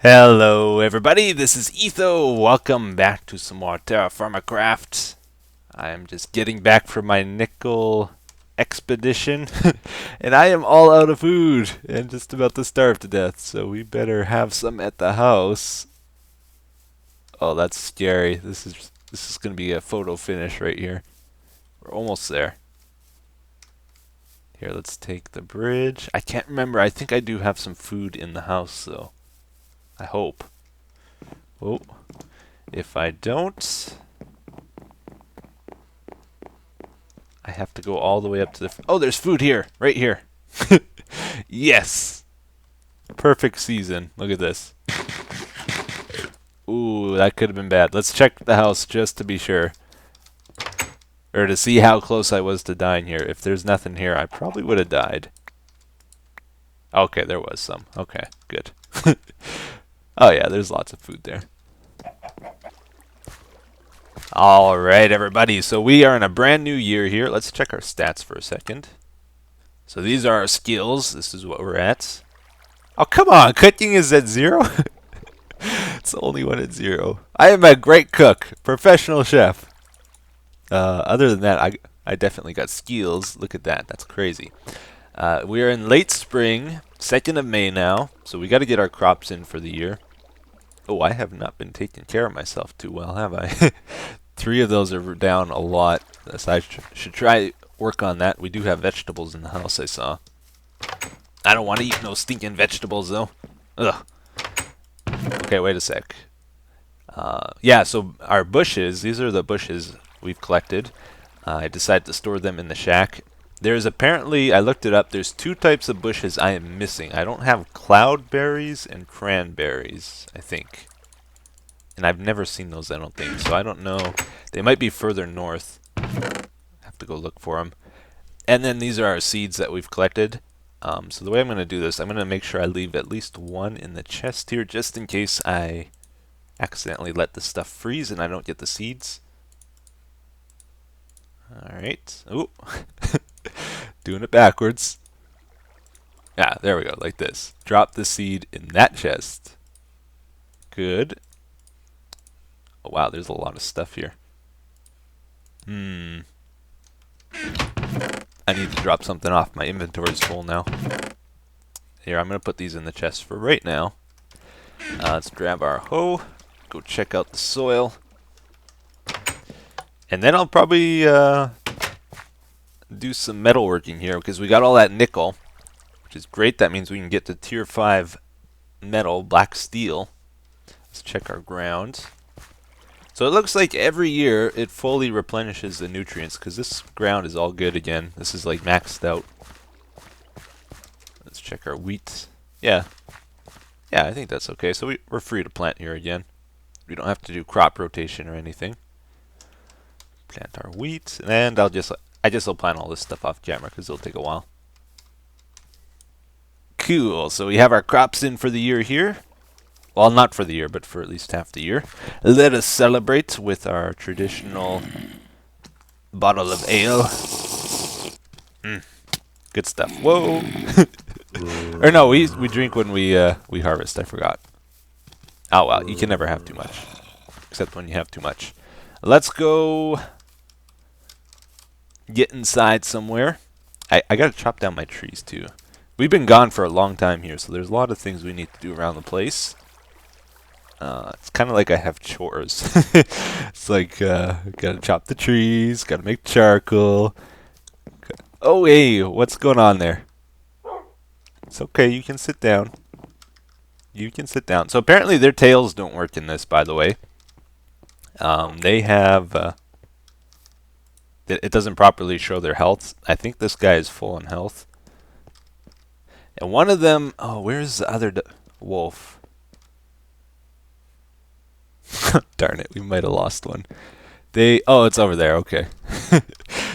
Hello everybody, this is Etho. Welcome back to some more TerraFirmaCraft. I am just getting back from my nickel expedition and I am all out of food and just about to starve to death, so we better have some at the house. Oh, that's scary. This is going to be a photo finish right here. We're almost there. Here, let's take the bridge. I can't remember. I think I do have some food in the house though. I hope. Oh, if I don't, I have to go all the way up to the... Oh, there's food here, right here. Yes! Perfect season. Look at this. Ooh, that could have been bad. Let's check the house just to be sure. Or to see how close I was to dying here. If there's nothing here, I probably would have died. Okay, there was some. Okay, good. Oh yeah, there's lots of food there. Alright everybody, so we are in a brand new year here. Let's check our stats for a second. So these are our skills. This is what we're at. Oh come on, cooking is at 0? It's the only one at 0. I am a great cook, professional chef. Other than that, I definitely got skills. Look at that, that's crazy. We are in late spring, 2nd of May now, so we got to get our crops in for the year. Oh, I have not been taking care of myself too well, have I? 3 of those are down a lot, so I should try work on that. We do have vegetables in the house, I saw. I don't want to eat no stinking vegetables, though. Ugh. Okay, wait a sec. Yeah, so our bushes, these are the bushes we've collected. I decided to store them in the shack. There's apparently, I looked it up, there's 2 types of bushes I am missing. I don't have cloudberries and cranberries, I think. And I've never seen those, I don't think, so I don't know. They might be further north. I have to go look for them. And then these are our seeds that we've collected. So the way I'm going to do this, I'm going to make sure I leave at least 1 in the chest here, just in case I accidentally let the stuff freeze and I don't get the seeds. Alright. Ooh. Doing it backwards. Yeah, there we go, like this. Drop the seed in that chest. Good. Oh, wow, there's a lot of stuff here. I need to drop something off. My inventory's full now. Here, I'm going to put these in the chest for right now. Let's grab our hoe. Go check out the soil. And then I'll probably do some metalworking here because we got all that nickel, which is great. That means we can get to tier 5 metal, black steel. Let's check our ground. So it looks like every year it fully replenishes the nutrients because this ground is all good again. This is like maxed out. Let's check our wheat. Yeah, I think that's okay. So we're free to plant here again. We don't have to do crop rotation or anything. Plant our wheat, and I guess I'll plant all this stuff off camera because it'll take a while. Cool, so we have our crops in for the year here. Well, not for the year, but for at least half the year. Let us celebrate with our traditional bottle of ale. Good stuff. Whoa! Or no, we drink when we harvest. I forgot. Oh well, you can never have too much, except when you have too much. Let's go get inside somewhere. I gotta chop down my trees too. We've been gone for a long time here, so there's a lot of things we need to do around the place. It's kind of like I have chores. It's like, gotta chop the trees, gotta make charcoal. Oh, hey, what's going on there? It's okay, you can sit down. You can sit down. So apparently their tails don't work in this, by the way. They have, it doesn't properly show their health. I think this guy is full on health. And one of them, oh, where's the other wolf? Darn it, we might have lost one. Oh, it's over there, okay.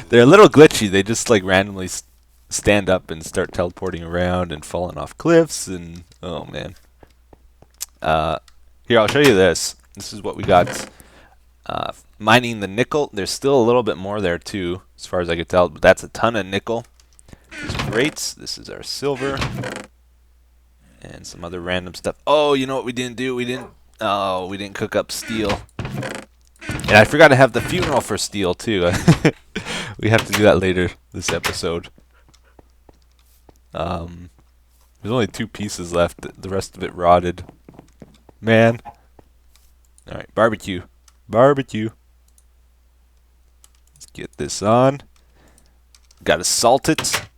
They're a little glitchy. They just like randomly stand up and start teleporting around and falling off cliffs and, oh man. Here, I'll show you this. This is what we got. Mining the nickel. There's still a little bit more there too, as far as I could tell, but that's a ton of nickel. It's great. This is our silver. And some other random stuff. Oh, you know what we didn't do? We didn't cook up steel. And I forgot to have the funeral for steel too. We have to do that later this episode. There's only 2 pieces left. The rest of it rotted. Man. Alright, barbecue. Barbecue. Let's get this on. Gotta salt it.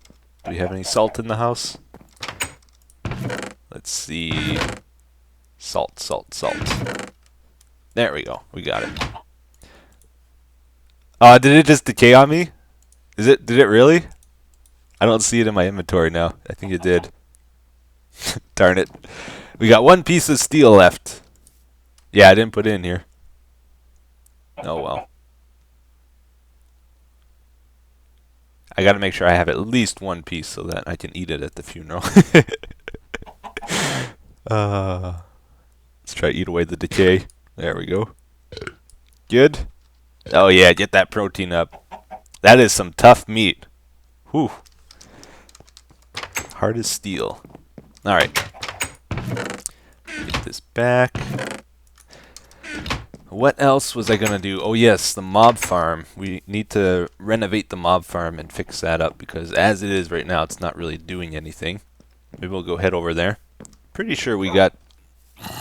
Do we have any salt in the house? Let's see. Salt, salt, salt. There we go. We got it. Did it just decay on me? Did it really? I don't see it in my inventory now. I think it did. Darn it. We got 1 piece of steel left. Yeah, I didn't put it in here. Oh well. I gotta make sure I have at least 1 piece so that I can eat it at the funeral. Let's try to eat away the decay. There we go. Good. Oh yeah, get that protein up. That is some tough meat. Whew. Hard as steel. Alright. Get this back. What else was I going to do? Oh yes, the mob farm. We need to renovate the mob farm and fix that up because as it is right now, it's not really doing anything. Maybe we'll go head over there. Pretty sure we got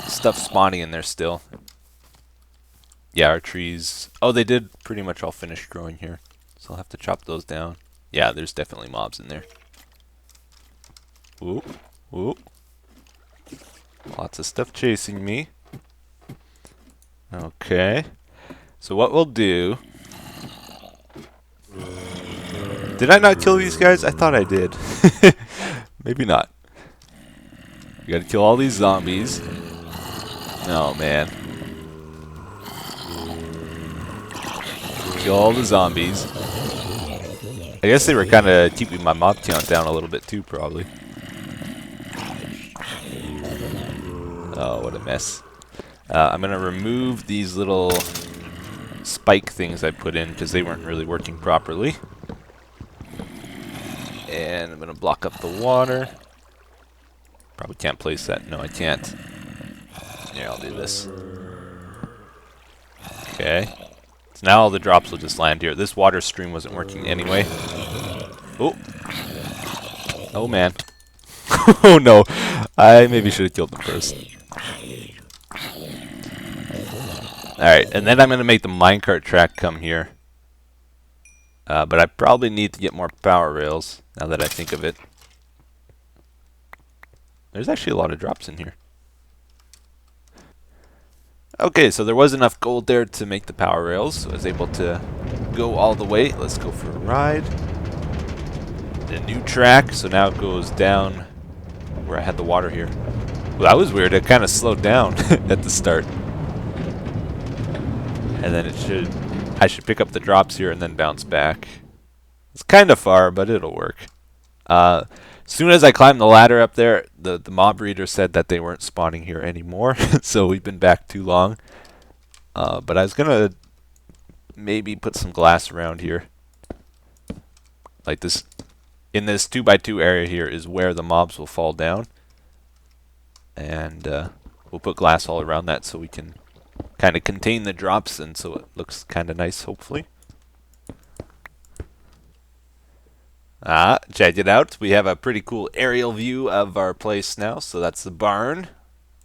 stuff spawning in there still. Yeah, our trees. Oh, they did pretty much all finish growing here. So I'll have to chop those down. Yeah, there's definitely mobs in there. Ooh, ooh. Lots of stuff chasing me. Okay. So what we'll do... Did I not kill these guys? I thought I did. Maybe not. We gotta kill all these zombies. Oh, man. Kill all the zombies. I guess they were kind of keeping my mob count down a little bit too, probably. Oh, what a mess. I'm going to remove these little spike things I put in because they weren't really working properly. And I'm going to block up the water. Probably can't place that. No, I can't. Here, I'll do this. Okay. So now all the drops will just land here. This water stream wasn't working anyway. Oh. Oh, man. Oh, no. I maybe should have killed them first. Alright, and then I'm going to make the minecart track come here. But I probably need to get more power rails, now that I think of it. There's actually a lot of drops in here. Okay, so there was enough gold there to make the power rails, so I was able to go all the way. Let's go for a ride. The new track, so now it goes down where I had the water here. Well, that was weird. It kind of slowed down at the start. And then I should pick up the drops here and then bounce back. It's kind of far, but it'll work. As soon as I climbed the ladder up there, the mob breeder said that they weren't spawning here anymore. So we've been back too long. But I was going to maybe put some glass around here. Like this. In this 2x2 area here is where the mobs will fall down. And we'll put glass all around that so we can kind of contain the drops and so it looks kind of nice, hopefully. Check it out. We have a pretty cool aerial view of our place now. So that's the barn,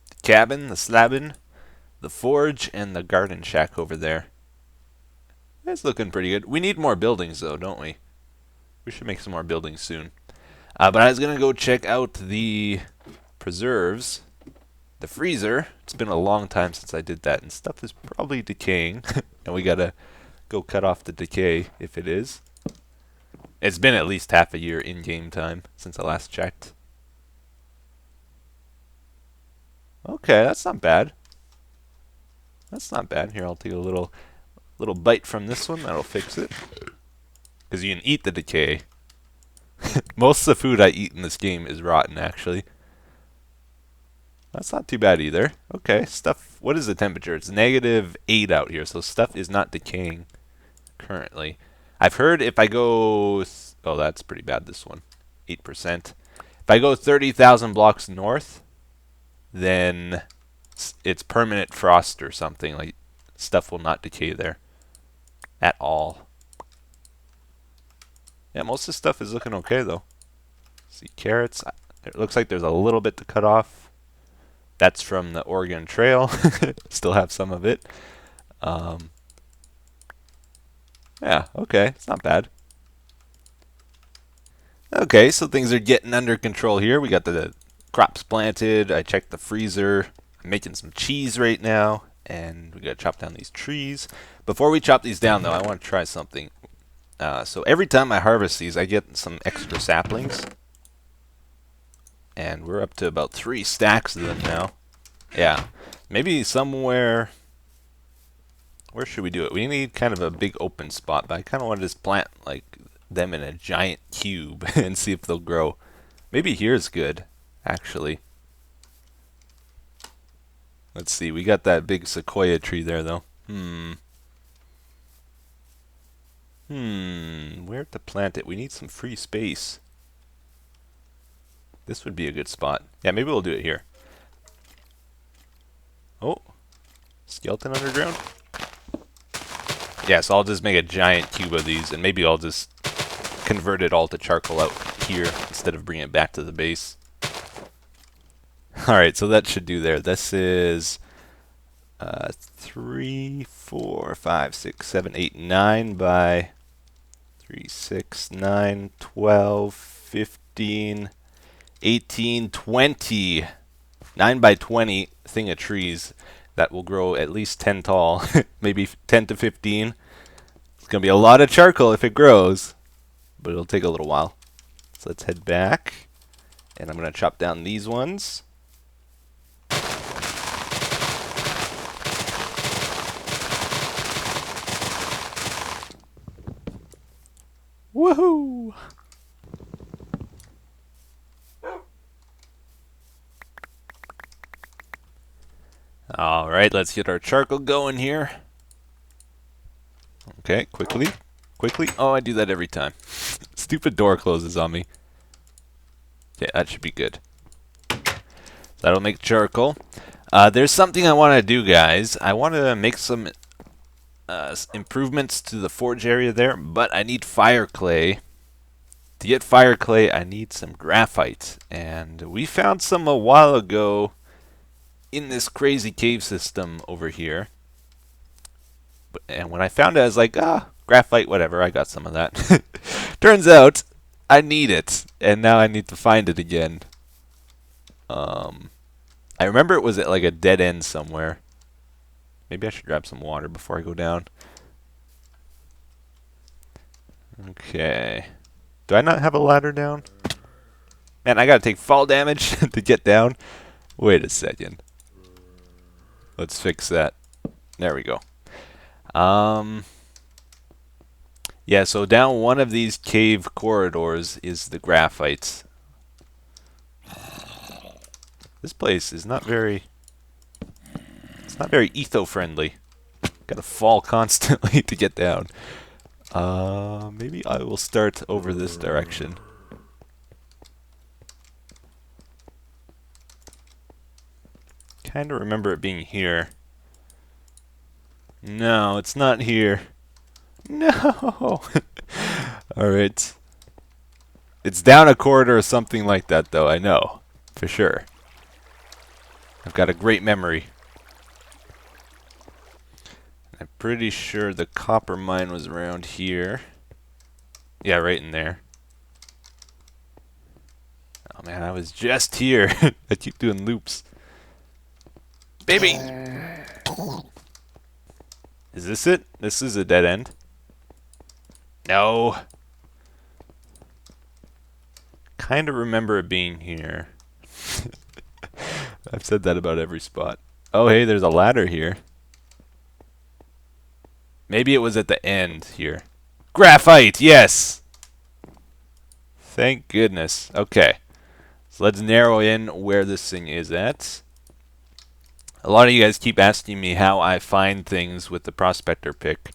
the cabin, the slabbin, the forge, and the garden shack over there. It's looking pretty good. We need more buildings though, don't we? We should make some more buildings soon. But I was going to go check out the preserves. The freezer. It's been a long time since I did that, and stuff is probably decaying. And we gotta go cut off the decay if it is. It's been at least half a year in game time since I last checked. Okay, that's not bad. That's not bad. Here, I'll take a little bite from this one. That'll fix it. Because you can eat the decay. Most of the food I eat in this game is rotten, actually. That's not too bad either. Okay, stuff. What is the temperature? It's -8 out here, so stuff is not decaying currently. I've heard if I go... oh, that's pretty bad, this one. 8%. If I go 30,000 blocks north, then it's permanent frost or something. Like, stuff will not decay there at all. Yeah, most of the stuff is looking okay though. See, carrots. It looks like there's a little bit to cut off. That's from the Oregon Trail. Still have some of it. Yeah, okay, it's not bad. Okay, so things are getting under control here. We got the crops planted. I checked the freezer. I'm making some cheese right now, and we gotta chop down these trees. Before we chop these down, though, I want to try something. So every time I harvest these, I get some extra saplings, and we're up to about 3 stacks of them now. Yeah, maybe somewhere. Where should we do it? We need kind of a big open spot, but I kind of want to just plant like them in a giant cube and see if they'll grow. Maybe here's good, actually. Let's see. We got that big sequoia tree there, though. Where to plant it? We need some free space. This would be a good spot. Yeah, maybe we'll do it here. Oh, skeleton underground? Yeah, so I'll just make a giant cube of these, and maybe I'll just convert it all to charcoal out here instead of bringing it back to the base. Alright, so that should do there. This is 3, 4, 5, 6, 7, 8, 9 by 3, 6, 9, 12, 15, 18, 20. 9 by 20 thing of trees that will grow at least 10 tall, maybe 10 to 15. It's going to be a lot of charcoal if it grows, but it'll take a little while. So let's head back, and I'm going to chop down these ones. Woohoo! Alright, let's get our charcoal going here. Okay, quickly. Quickly. Oh, I do that every time. Stupid door closes on me. Yeah, that should be good. That'll make charcoal. There's something I want to do, guys. I want to make some improvements to the forge area there, but I need fire clay. To get fire clay, I need some graphite. And we found some a while ago in this crazy cave system over here. And when I found it, I was like, graphite, whatever, I got some of that. Turns out, I need it, and now I need to find it again. I remember it was at like a dead end somewhere. Maybe I should grab some water before I go down. Okay. Do I not have a ladder down? Man, I gotta take fall damage to get down. Wait a second. Let's fix that. There we go. Yeah, so down one of these cave corridors is the graphite. This place is not very... It's not very etho-friendly. Gotta fall constantly to get down. Maybe I will start over this direction. Kinda remember it being here. No, it's not here. No! Alright. It's down a corridor or something like that, though, I know. For sure. I've got a great memory. I'm pretty sure the copper mine was around here. Yeah, right in there. Oh man, I was just here. I keep doing loops. Baby! Is this it? This is a dead end. No. Kinda remember it being here. I've said that about every spot. Oh hey, there's a ladder here. Maybe it was at the end here. Graphite, yes! Thank goodness. Okay. So let's narrow in where this thing is at. A lot of you guys keep asking me how I find things with the prospector pick.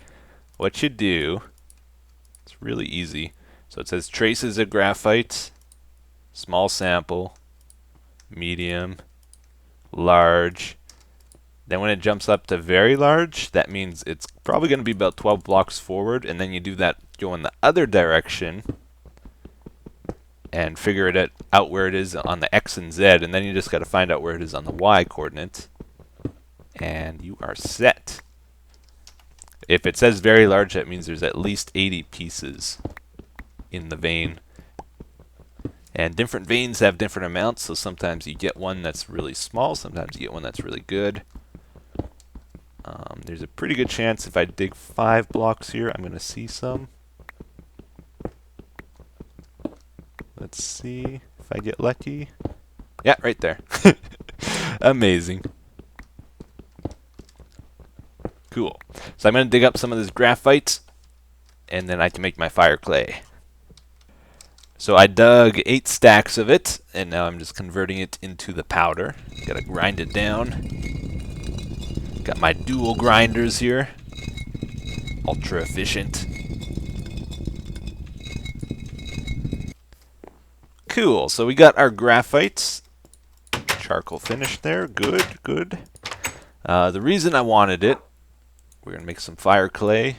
What you do, it's really easy. So it says traces of graphite, small sample, medium, large. Then when it jumps up to very large, that means it's probably going to be about 12 blocks forward, and then you do that, go in the other direction, and figure it out where it is on the X and Z, and then you just got to find out where it is on the Y coordinate, and you are set. If it says very large, that means there's at least 80 pieces in the vein. And different veins have different amounts, so sometimes you get one that's really small, sometimes you get one that's really good. There's a pretty good chance if I dig 5 blocks here, I'm going to see some. Let's see if I get lucky. Yeah, right there. Amazing. Cool. So I'm going to dig up some of this graphite, and then I can make my fire clay. So I dug 8 stacks of it, and now I'm just converting it into the powder. Gotta grind it down. Got my dual grinders here. Ultra efficient. Cool, so we got our graphite. Charcoal finish there, good, good. The reason I wanted it, we're gonna make some fire clay.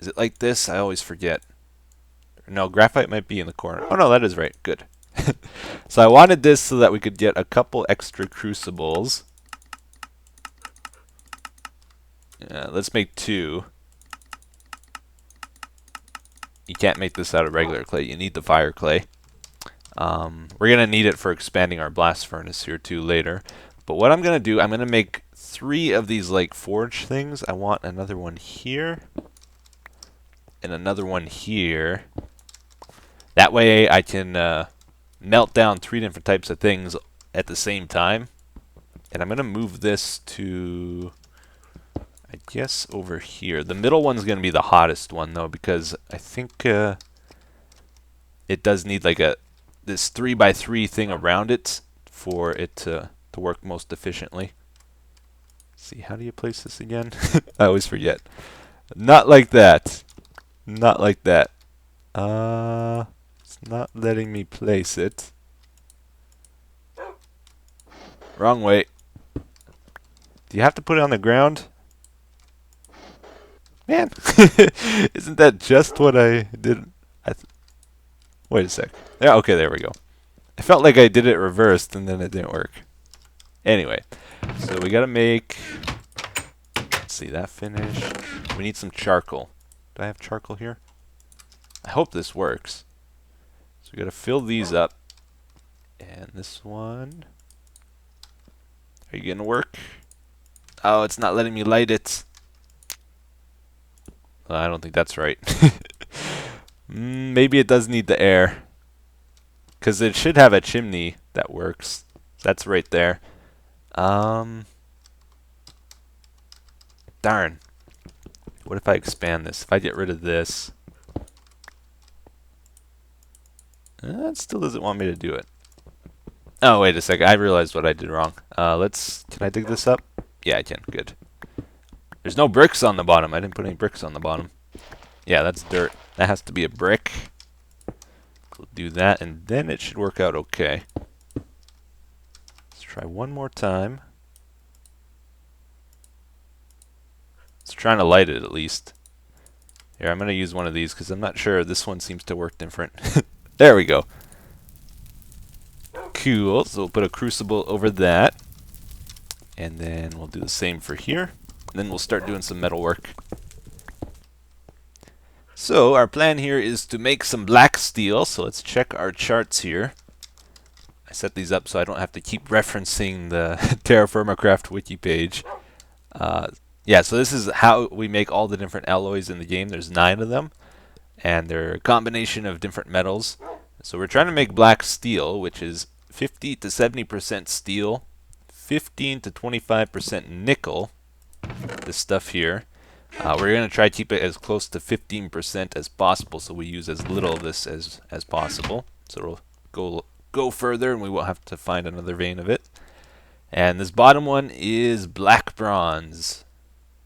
Is it like this? I always forget. No, graphite might be in the corner. Oh no, that is right, good. So I wanted this so that we could get a couple extra crucibles. Let's make 2. You can't make this out of regular clay, you need the fire clay. We're going to need it for expanding our blast furnace here too later. But what I'm going to do, I'm going to make 3 of these like forge things. I want another one here. And another one here. That way I can melt down 3 different types of things at the same time. And I'm going to move this to, I guess, over here. The middle one's going to be the hottest one though, because I think it does need like this 3x3 thing around it for it to work most efficiently. Let's see, how do you place this again? I always forget. Not like that. Not like that. It's not letting me place it. Wrong way. Do you have to put it on the ground? Man, isn't that just what I did? Wait a sec. Yeah, okay, there we go. I felt like I did it reversed and then it didn't work. Anyway, so we gotta make, let's see, that finished. We need some charcoal. Do I have charcoal here? I hope this works. So we gotta fill these up. And this one. Are you gonna work? Oh, it's not letting me light it. I don't think that's right. Maybe it does need the air. Because it should have a chimney that works. That's right there. Darn. What if I expand this? If I get rid of this. It still doesn't want me to do it. Oh, wait a second. I realized what I did wrong. Can I dig this up? Yeah, I can. Good. There's no bricks on the bottom. I didn't put any bricks on the bottom. Yeah, that's dirt. That has to be a brick. We'll do that, and then it should work out okay. Let's try one more time. Let's try to light it at least. Here, I'm going to use one of these because I'm not sure. This one seems to work different. There we go. Cool. So we'll put a crucible over that. And then we'll do the same for here. And then we'll start doing some metal work. So our plan here is to make some black steel. So let's check our charts here. I set these up so I don't have to keep referencing the TerraFirmaCraft wiki page. Yeah, so this is how we make all the different alloys in the game. There's 9 of them. And they're a combination of different metals. So we're trying to make black steel, which is 50 to 70% steel, 15 to 25% nickel, this stuff here. We're going to try to keep it as close to 15% as possible, so we use as little of this as possible. So it'll go further and we won't have to find another vein of it. And this bottom one is black bronze,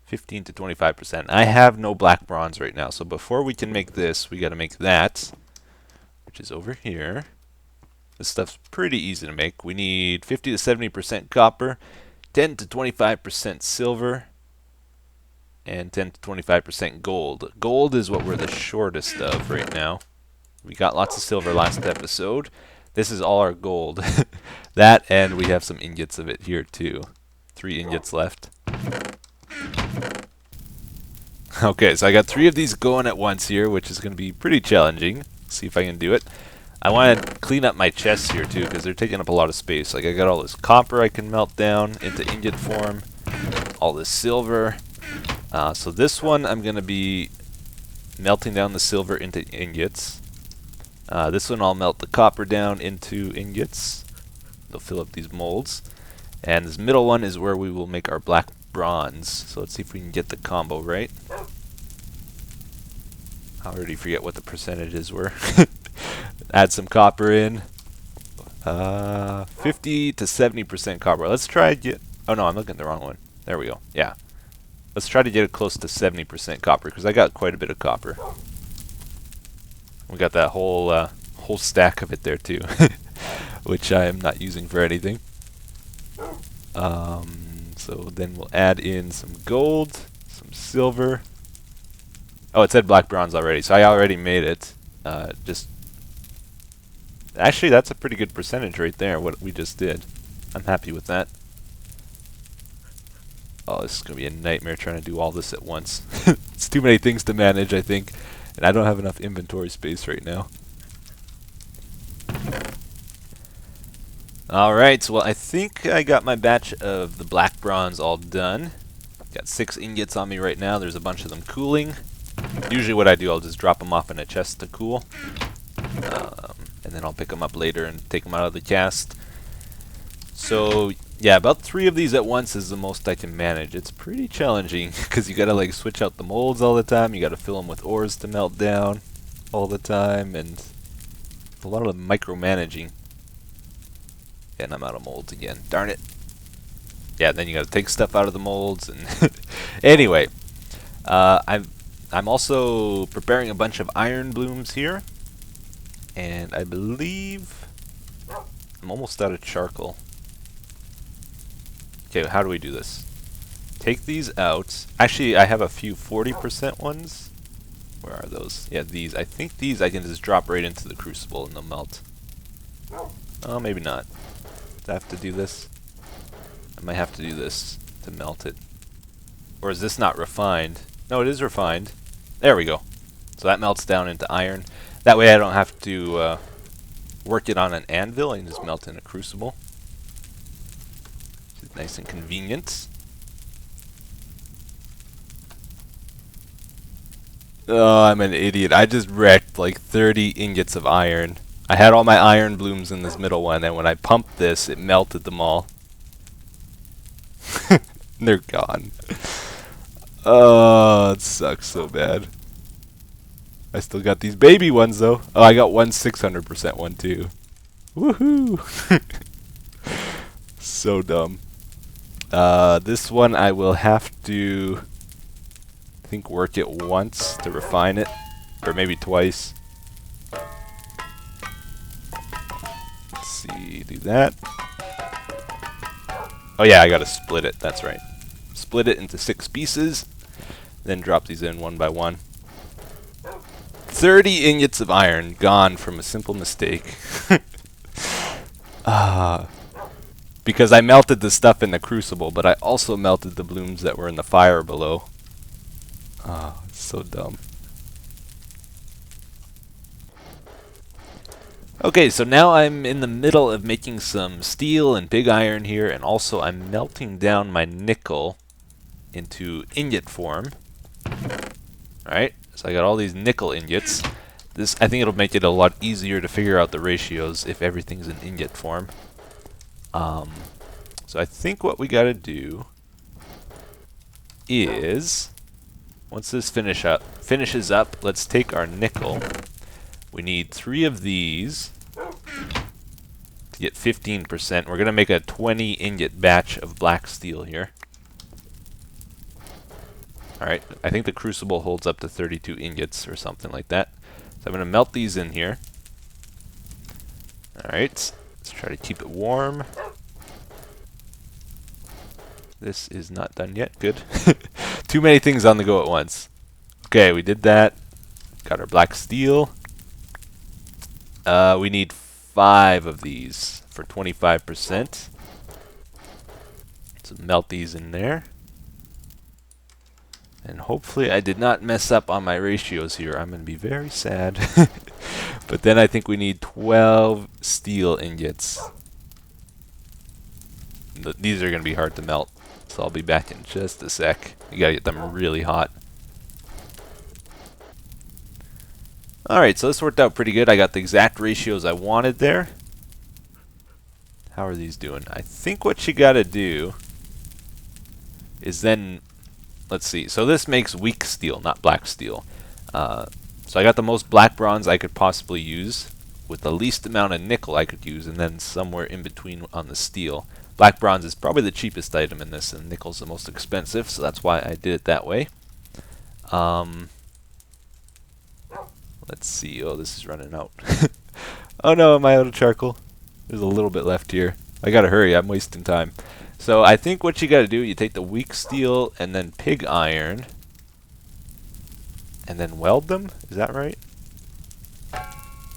15 to 25%. I have no black bronze right now, so before we can make this, we got to make that, which is over here. This stuff's pretty easy to make. We need 50 to 70% copper, 10 to 25% silver, and 10 to 25% gold. Gold is what we're the shortest of right now. We got lots of silver last episode. This is all our gold. That, and we have some ingots of it here too. 3 ingots left. Okay, so I got 3 of these going at once here, which is going to be pretty challenging. See if I can do it. I want to clean up my chests here too, because they're taking up a lot of space. Like, I got all this copper I can melt down into ingot form, all this silver. So this one I'm going to be melting down the silver into ingots. This one I'll melt the copper down into ingots. They'll fill up these molds. And this middle one is where we will make our black bronze. So let's see if we can get the combo right. I already forget what the percentages were. Add some copper in. 50 to 70% copper. Let's try get. Oh no, I'm looking at the wrong one. There we go. Yeah. Let's try to get it close to 70% copper, because I got quite a bit of copper. We got that whole stack of it there too, which I am not using for anything. So then we'll add in some gold, some silver. Oh, it said black bronze already, so I already made it. Actually, that's a pretty good percentage right there, what we just did. I'm happy with that. Oh, this is going to be a nightmare trying to do all this at once. It's too many things to manage, I think. And I don't have enough inventory space right now. Alright, so well, I think I got my batch of the black bronze all done. Got 6 ingots on me right now. There's a bunch of them cooling. Usually what I do, I'll just drop them off in a chest to cool. And then I'll pick them up later and take them out of the cast. So yeah, about 3 of these at once is the most I can manage. It's pretty challenging because you gotta like switch out the molds all the time. You gotta fill them with ores to melt down all the time, and a lot of micromanaging. And I'm out of molds again. Darn it. Yeah, then you gotta take stuff out of the molds and anyway, I'm also preparing a bunch of iron blooms here, and I believe I'm almost out of charcoal. Okay, how do we do this? Take these out. Actually, I have a few 40% ones. Where are those? Yeah, these. I think these I can just drop right into the crucible and they'll melt. Oh, maybe not. Do I have to do this? I might have to do this to melt it. Or is this not refined? No, it is refined. There we go. So that melts down into iron. That way I don't have to work it on an anvil. I can just melt in a crucible. It's nice and convenient. Oh, I'm an idiot. I just wrecked like 30 ingots of iron. I had all my iron blooms in this middle one, and when I pumped this, it melted them all. They're gone. Oh, it sucks so bad. I still got these baby ones though. Oh, I got one 600% one too. Woohoo! So dumb. This one I will have to, I think, work it once to refine it, or maybe twice. Let's see, do that. Oh yeah, I gotta split it, that's right. Split it into 6 pieces, then drop these in one by one. 30 ingots of iron gone from a simple mistake. Because I melted the stuff in the crucible, but I also melted the blooms that were in the fire below. Ah, it's so dumb. Okay, so now I'm in the middle of making some steel and pig iron here, and also I'm melting down my nickel into ingot form. Alright, so I got all these nickel ingots. This, I think it'll make it a lot easier to figure out the ratios if everything's in ingot form. So I think what we gotta do is, once this finishes up, let's take our nickel. We need 3 of these to get 15%. We're gonna make a 20 ingot batch of black steel here. Alright, I think the crucible holds up to 32 ingots or something like that. So I'm gonna melt these in here. Alright, let's try to keep it warm. This is not done yet. Good. Too many things on the go at once. Okay, we did that. Got our black steel. We need 5 of these for 25%. So melt these in there. And hopefully I did not mess up on my ratios here. I'm going to be very sad. But then I think we need 12 steel ingots. These are going to be hard to melt. So I'll be back in just a sec. You got to get them really hot. Alright, so this worked out pretty good. I got the exact ratios I wanted there. How are these doing? I think what you got to do is then... Let's see. So this makes weak steel, not black steel. So I got the most black bronze I could possibly use with the least amount of nickel I could use, and then somewhere in between on the steel. Black bronze is probably the cheapest item in this, and nickel's the most expensive, so that's why I did it that way. Let's see. Oh, this is running out. Oh no, am I out of charcoal? There's a little bit left here. I gotta hurry. I'm wasting time. So I think what you gotta do, you take the weak steel and then pig iron and then weld them. Is that right?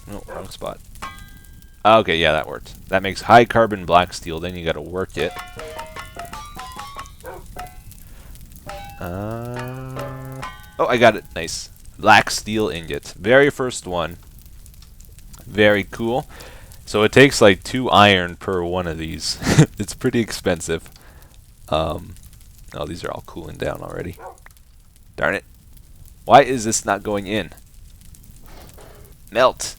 No, wrong spot. Okay, yeah, that worked. That makes high carbon black steel. Then you gotta work it. Oh, I got it. Nice. Black steel ingots. Very first one. Very cool. So it takes like 2 iron per one of these. It's pretty expensive. Oh, these are all cooling down already. Darn it. Why is this not going in? Melt.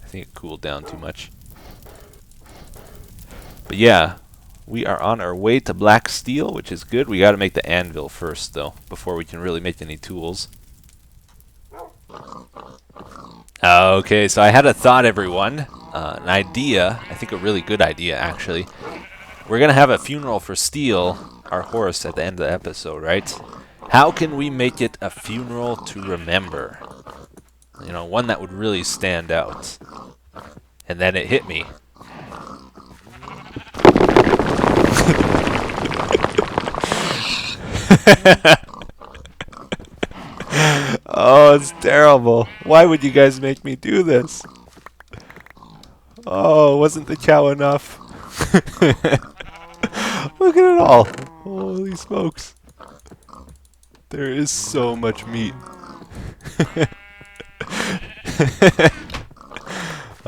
I think it cooled down too much. But yeah, we are on our way to black steel, which is good. We got to make the anvil first, though, before we can really make any tools. Okay, so I had a thought, everyone. An idea. I think a really good idea, actually. We're going to have a funeral for Steel, our horse, at the end of the episode, right? How can we make it a funeral to remember? You know, one that would really stand out. And then it hit me. Oh, it's terrible. Why would you guys make me do this? Oh, wasn't the cow enough? Look at it all. Holy smokes. There is so much meat.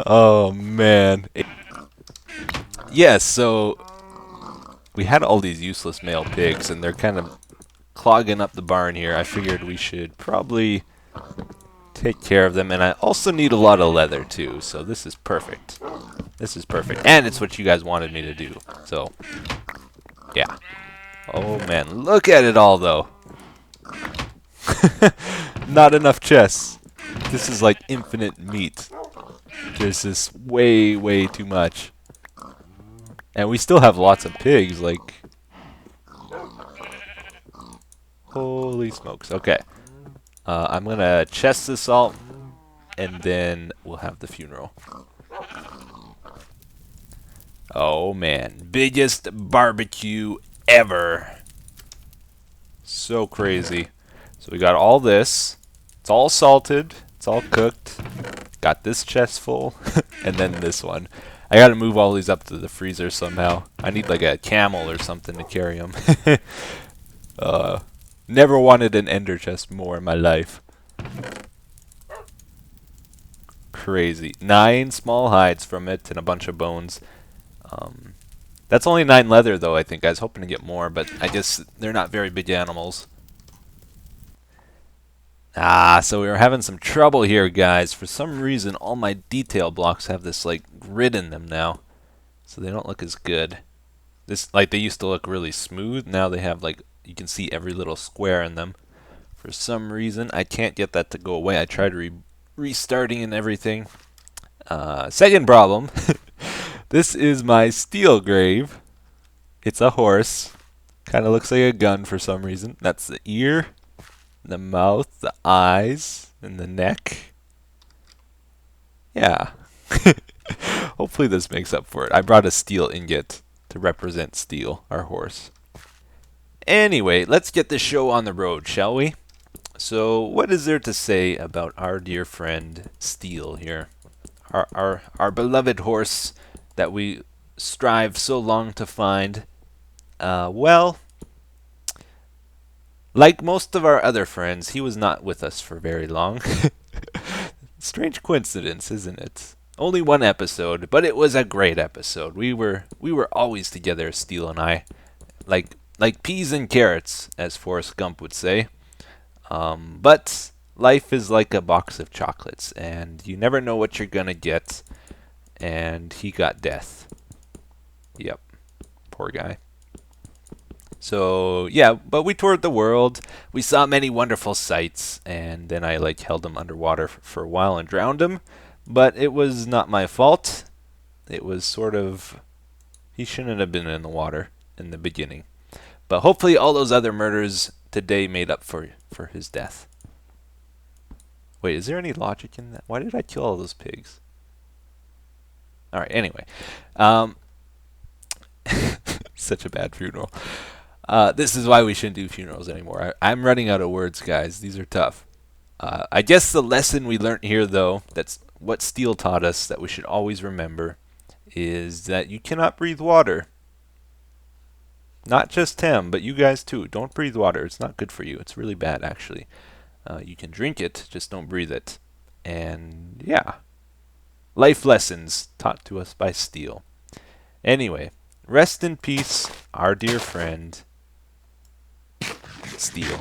Oh, man. Yes, so we had all these useless male pigs, and they're kind of clogging up the barn here. I figured we should probably take care of them, and I also need a lot of leather too, so this is perfect. This is perfect, and it's what you guys wanted me to do, so yeah. Oh man, look at it all though. Not enough chests. This is like infinite meat. There's this way too much, and we still have lots of pigs, like holy smokes. Okay. I'm going to chest this all, and then we'll have the funeral. Oh, man. Biggest barbecue ever. So crazy. So we got all this. It's all salted. It's all cooked. Got this chest full, and then this one. I got to move all these up to the freezer somehow. I need like a camel or something to carry them. Never wanted an ender chest more in my life. Crazy. 9 small hides from it and a bunch of bones. That's only 9 leather though, I think. I was hoping to get more, but I guess they're not very big animals. So we were having some trouble here, guys. For some reason, all my detail blocks have this like grid in them now. So they don't look as good. This, like, they used to look really smooth. Now they have like, you can see every little square in them. For some reason, I can't get that to go away. I tried restarting and everything. Second problem. This is my steel grave. It's a horse. Kind of looks like a gun for some reason. That's the ear, the mouth, the eyes, and the neck. Yeah. Hopefully this makes up for it. I brought a steel ingot to represent Steel, our horse. Anyway, let's get the show on the road, shall we? So, what is there to say about our dear friend Steel here? Our beloved horse that we strive so long to find. Well, like most of our other friends, he was not with us for very long. Strange coincidence, isn't it? Only one episode, but it was a great episode. We were always together, Steele and I, like peas and carrots, as Forrest Gump would say. But life is like a box of chocolates, and you never know what you're gonna get. And he got death. Yep, poor guy. So yeah, but we toured the world. We saw many wonderful sights, and then I held him underwater for a while and drowned him. But it was not my fault. It was sort of he shouldn't have been in the water in the beginning. But hopefully all those other murders today made up for his death. Wait, is there any logic in that? Why did I kill all those pigs? All right. Anyway, such a bad funeral. This is why we shouldn't do funerals anymore. I'm running out of words, guys. These are tough. I guess the lesson we learned here, though, that's what Steele taught us that we should always remember, is that you cannot breathe water. Not just him, but you guys too. Don't breathe water. It's not good for you. It's really bad, actually. You can drink it, just don't breathe it. And yeah, life lessons taught to us by Steele. Anyway, rest in peace, our dear friend, Steele.